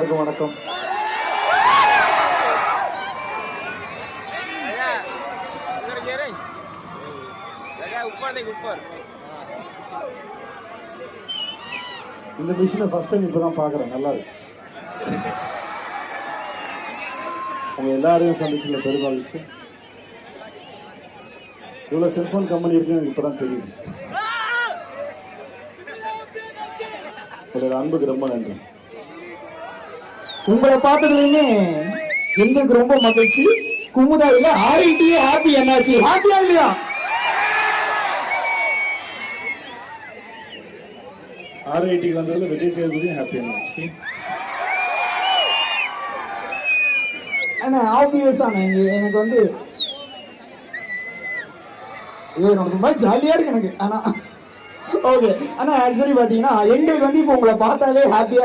எல்லாருக்கும் வணக்கம். இந்த மிஷினை ஃபர்ஸ்ட் டைம் இப்பதான் பாக்குறேன். நல்லா இருக்கு. உங்க எல்லாரையும் சந்திச்சுல பெருமகிழ்ச்சி. இவ்வளவு செல்போன் கம்பெனி இருக்குன்னு எனக்கு இப்பதான் தெரியுது. உங்களோட அன்புக்கு ரொம்ப நன்றி. உங்களை பார்த்ததுலயுமே எங்களுக்கு ரொம்ப மகிழ்ச்சி. குமுதாவில ஆர்ஐடி ஹாப்பி என்னாச்சு? ஹாப்பியா இல்லையா? ஆர்ஐடிக்கு வந்ததுல விஜய் சேதுபதி ஹாப்பி என்னாச்சு? ஆனா ஆப்வியஸா எனக்கு வந்து ரொம்ப ஜாலியா இருக்கு எனக்கு. ஆனா ஓகே. ஆனா ஆக்சுவலி பாத்தீங்கன்னா எங்களுக்கு வந்து இப்போ உங்களை பார்த்தாலே ஹாப்பியா